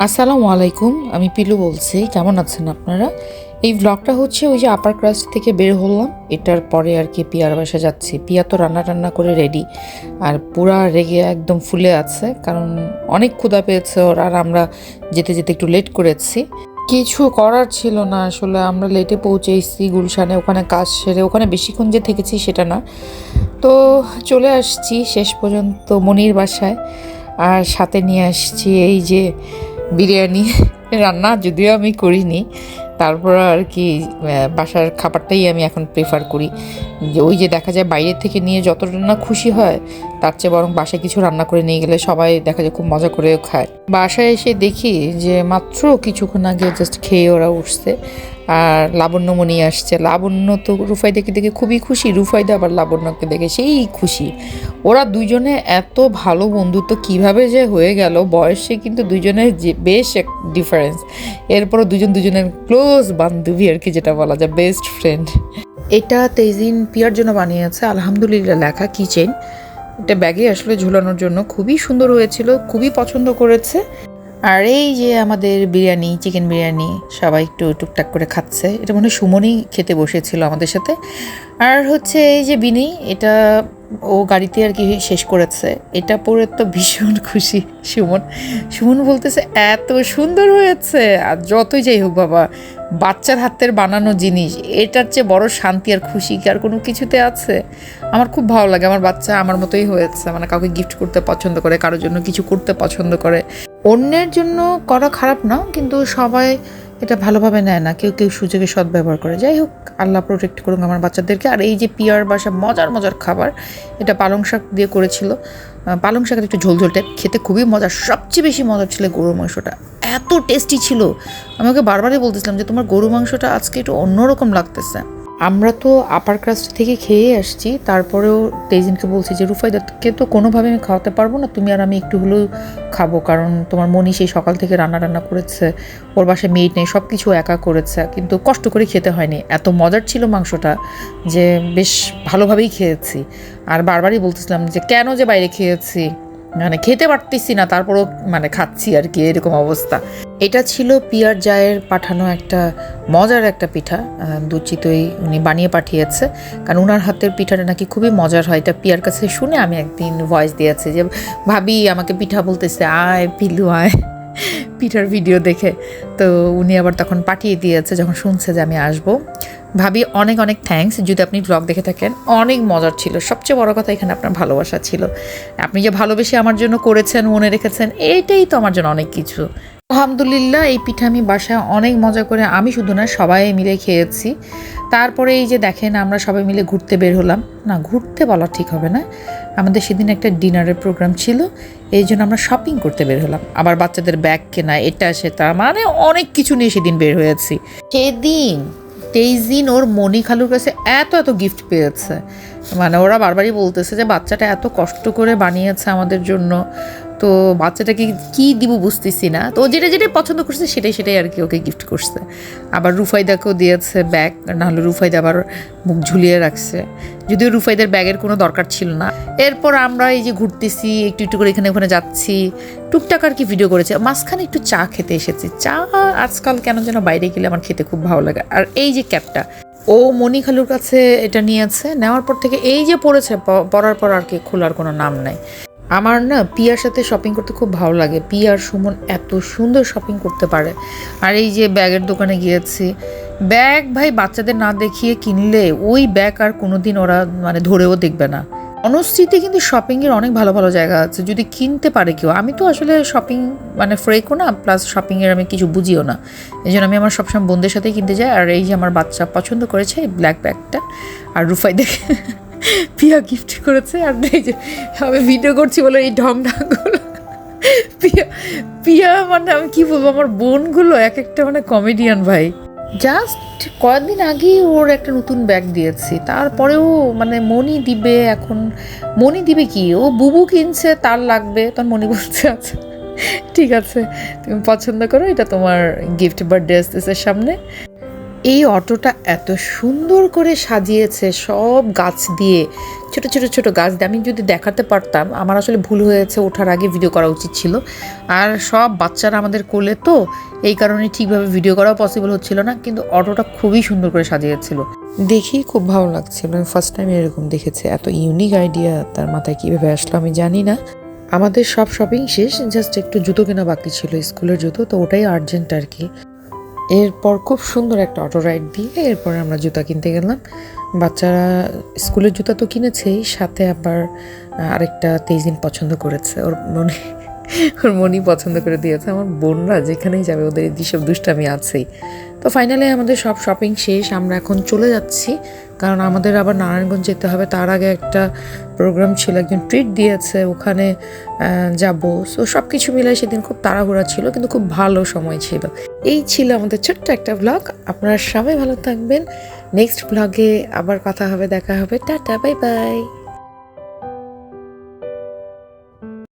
আসসালামু আলাইকুম, আমি পিলু বলছি। কেমন আছেন আপনারা? এই ব্লগটা হচ্ছে ওই যে আপার ক্লাস থেকে বের হলাম, এটার পরে আর কি পিয়ার বাসা যাচ্ছি। পিয়া তো রান্না টান্না করে রেডি, আর পুরা রেগে একদম ফুলে আছে, কারণ অনেক ক্ষুধা পেয়েছে ওর। আর আমরা যেতে যেতে একটু লেট করেছি, কিছু করার ছিল না আসলে। আমরা লেটে পৌঁছেছি গুলশানে, ওখানে কাজ সেরে ওখানে বেশিক্ষণ যে থেকেছি সেটা না। তো চলে আসছি শেষ পর্যন্ত মনির বাসায়। আর সাথে নিয়ে আসছি এই যে বিরিয়ানি রান্না, যদিও আমি করিনি, তারপর আর কি বাসার খাবারটাই আমি এখন প্রেফার করি। যে ওই যে দেখা যায় বাইরের থেকে নিয়ে যতটা না খুশি হয়, তার চেয়ে বরং বাসায় কিছু রান্না করে নিয়ে গেলে সবাই দেখা যায় খুব মজা করেও খায়। বাসায় এসে দেখি যে মাত্র কিছুক্ষণ আগে জাস্ট খেয়ে ওরা উঠছে, আর লাবণ্যমণি আসছে। লাবণ্য তো রুফাইদাকে দেখে খুবই খুশি, রুফাইদা আবার লাবণ্যকে দেখে সেই খুশি। ওরা দুজনে এত ভালো বন্ধুত্ব কিভাবে যে হয়ে গেল, বয়সে কিন্তু দুজনের যে বেশ এক ডিফারেন্স। এরপরও দুজনের ক্লোজ বান্ধবী আর কি, যেটা বলা যায় বেস্ট ফ্রেন্ড। এটা তেজিন পিয়ার জন্য বানিয়েছে, আলহামদুলিল্লাহ লেখা কিচেন। এটা ব্যাগে আসলে ঝুলানোর জন্য খুবই সুন্দর হয়েছিল, খুবই পছন্দ করেছে। আর এই যে আমাদের বিরিয়ানি, চিকেন বিরিয়ানি সবাই একটু টুকটাক করে খাচ্ছে। এটা মনে হয় সুমনই খেতে বসেছিল আমাদের সাথে। আর হচ্ছে এই যে বিনি, এটা ও গাড়িতে আর কি শেষ করেছে। এটা পরে তো ভীষণ খুশি সুমন। সুমন বলতেছে এত সুন্দর হয়েছে। আর যতই যাই হোক বাবা, বাচ্চার হাতের বানানো জিনিস, এটার চেয়ে বড় শান্তি আর খুশি কি আর কোনো কিছুতে আছে? আমার খুব ভালো লাগে, আমার বাচ্চা আমার মতোই হয়েছে, মানে কাউকে গিফট করতে পছন্দ করে, কারোর জন্য কিছু করতে পছন্দ করে। অন্যের জন্য করা খারাপ না, কিন্তু সবাই এটা ভালোভাবে নেয় না, কেউ কেউ সুযোগে সদ্ব্যবহার করে। যাই হোক, আল্লাহ প্রোটেক্ট করুক আমার বাচ্চাদেরকে। আর এই যে পিয়ার বাসা মজার মজার খাবার, এটা পালং শাক দিয়ে করেছিল। পালং শাকের একটু ঝোল ঝোল টাইপ, খেতে খুবই মজা। সবচেয়ে বেশি মজা ছিল গরুর মাংসটা, এত টেস্টি ছিল। আমাকে বারবারই বলতেছিলাম যে তোমার গরু মাংসটা আজকে একটু অন্যরকম লাগতেছে। আমরা তো আপার ক্রাস্ট থেকে খেয়ে আসছি, তারপরেও তেজিনকে বলছি যে রুফাইদাকে তো কোনোভাবে আমি খাওয়াতে পারবো না, তুমি আর আমি একটু হলেও খাবো, কারণ তোমার মনি সেই সকাল থেকে রান্না টান্না করেছে, ওর বাসায় মেড নেই, সব কিছু একা করেছে, কিন্তু কষ্ট করে খেতে হয়নি। এত মজার ছিল মাংসটা যে বেশ ভালোভাবেই খেয়েছি। আর বারবারই বলতেছিলাম যে কেন যে বাইরে খেয়েছি, মানে খেতে পারতেছি না, তারপরও মানে খাচ্ছি আর কি, এরকম অবস্থা। এটা ছিল পিয়ার জায়ের পাঠানো একটা মজার একটা পিঠা, দুধ চিতই উনি বানিয়ে পাঠিয়েছে, কারণ ওনার হাতের পিঠাটা নাকি খুবই মজার হয়। এটা পিয়ার কাছে শুনে আমি একদিন ভয়েস দিয়েছি যে ভাবি আমাকে পিঠা বলতেছে, আয় পিলু আয়, পিঠার ভিডিও দেখে। তো উনি আবার তখন পাঠিয়ে দিয়েছে যখন শুনছে যে আমি আসবো। ভাবি অনেক অনেক থ্যাঙ্কস, যদি আপনি ব্লগ দেখে থাকেন। অনেক মজার ছিল, সবচেয়ে বড় কথা এখানে আপনার ভালোবাসা ছিল। আপনি যে ভালোবেসে আমার জন্য করেছেন, মনে রেখেছেন, এইটাই তো আমার জন্য অনেক কিছু। আলহামদুলিল্লাহ, এই পিঠা আমি বাসায় অনেক মজা করে, আমি শুধু না সবাই মিলে খেয়েছি। তারপরে এই যে দেখেন আমরা সবাই মিলে ঘুরতে বের হলাম, না ঘুরতে বলা ঠিক হবে না, আমাদের সেদিন একটা ডিনারের প্রোগ্রাম ছিল, এই জন্য আমরা শপিং করতে বের হলাম। আবার বাচ্চাদের ব্যাগ কেনা, এটা সেটা, মানে অনেক কিছু নিয়ে সেদিন বের হয়েছি। সেদিন তেইজিন ওর মনি খালুর কাছে এত এত গিফট পেয়েছে, মানে ওরা বারবারই বলতেছে যে বাচ্চাটা এত কষ্ট করে বানিয়েছে আমাদের জন্য, তো বাচ্চাটাকে কী দিব বুঝতেছি না। তো যেটা যেটাই পছন্দ করছে সেটাই আর কি ওকে গিফট করছে। আবার রুফাইদাকেও দিয়েছে ব্যাগ, নাহলে রুফাইদা আবার মুখ ঝুলিয়ে রাখছে, যদিও রুফাইদার ব্যাগের কোনো দরকার ছিল না। এরপর আমরা এই যে ঘুরতেছি, একটু একটু করে এখানে ওখানে যাচ্ছি, টুকটাক আর কি ভিডিও করেছে। মাঝখানে একটু চা খেতে এসেছি। চা আজকাল কেন যেন বাইরে গেলে আমার খেতে খুব ভালো লাগে। আর এই যে ক্যাপটা ও মনি খালুর কাছে এটা নিয়েছে, নেওয়ার পর থেকে এই যে পড়েছে, পরার পর আর কি খোলার কোনো নাম নাই। আমার না পিয়ার সাথে শপিং করতে খুব ভালো লাগে, পিয়ার সুমন এত সুন্দর শপিং করতে পারে। আর এই যে ব্যাগের দোকানে গিয়েছি, ব্যাগ ভাই বাচ্চাদের না দেখিয়ে কিনলে ওই ব্যাগ আর কোনোদিন ওরা মানে ধরেও দেখবে না। অনুস্থিতি কিন্তু শপিংয়ের অনেক ভালো ভালো জায়গা আছে যদি কিনতে পারে কেউ। আমি তো আসলে শপিং মানে ফ্রেকও না, প্লাস শপিংয়ের আমি কিছু বুঝিও না, এই জন্য আমি আমার সবসময় বোনদের সাথেই কিনতে যাই। আর এই যে আমার বাচ্চা পছন্দ করেছে এই ব্ল্যাক ব্যাগটা, আর রুফাই দেখে পিয়া গিফট করেছে। আর এই যে আমি ভিডিও করছি বলে এই ঢং ঢাংগুলো, পিয়া পিয়া মানে আমি কী বলবো, আমার বোনগুলো এক একটা মানে কমেডিয়ান ভাই। জাস্ট কয়েকদিন আগেই ওর একটা নতুন ব্যাগ দিয়েছি, তারপরেও মানে মনি দিবে, এখন মনি দিবে কি, ও বুবু কিনছে তার লাগবে, তখন মনি বলছে আচ্ছা ঠিক আছে তুমি পছন্দ করো, এটা তোমার গিফট, বার্থডে আসতেছে সামনে। এই অটোটা এত সুন্দর করে সাজিয়েছে সব গাছ দিয়ে, ছোট ছোট ছোট গাছ দিয়ে। আমি যদি দেখাতে পারতাম, আমার আসলে ভুল হয়েছে, ওঠার আগে ভিডিও করা উচিত ছিল। আর সব বাচ্চারা আমাদের কোলে, তো এই কারণে ঠিকভাবে ভিডিও করাও পসিবল হচ্ছিল না, কিন্তু অটোটা খুবই সুন্দর করে সাজিয়েছিল, দেখি খুব ভালো লাগছিল। আমি ফার্স্ট টাইম এরকম দেখেছি, এত ইউনিক আইডিয়া তার মাথায় কীভাবে আসলো আমি জানি না। আমাদের সব শপিং শেষ, জাস্ট একটু জুতো কেনা বাকি ছিল, স্কুলের জুতো, তো ওটাই আর্জেন্ট আর কি। এরপর খুব সুন্দর একটা অটো রাইড দিয়ে এরপর আমরা জুতা কিনতে গেলাম। বাচ্চারা স্কুলের জুতা তো কিনেছেই, সাথে আবার আরেকটা তেইজিন পছন্দ করেছে, ওর মনই পছন্দ করে দিয়েছে। আমার বোনরা যেখানেই যাবে ওদের এই সব দুষ্টামি আছেই। তো ফাইনালি আমাদের সব শপিং শেষ, আমরা এখন চলে যাচ্ছি, কারণ আমাদের আবার নারায়ণগঞ্জ যেতে হবে। তার আগে একটা প্রোগ্রাম ছিল, একজন ট্রিট দিয়েছে, ওখানে যাব। সো সব কিছু মিলে সেদিন খুব তাড়াহুড়া ছিল, কিন্তু খুব ভালো সময় ছিল। এই ছিল আমাদের ছোট্ট একটা ব্লগ। আপনারা সবাই ভালো থাকবেন, নেক্সট ব্লগে আবার কথা হবে, দেখা হবে, টাটা, বাই বাই।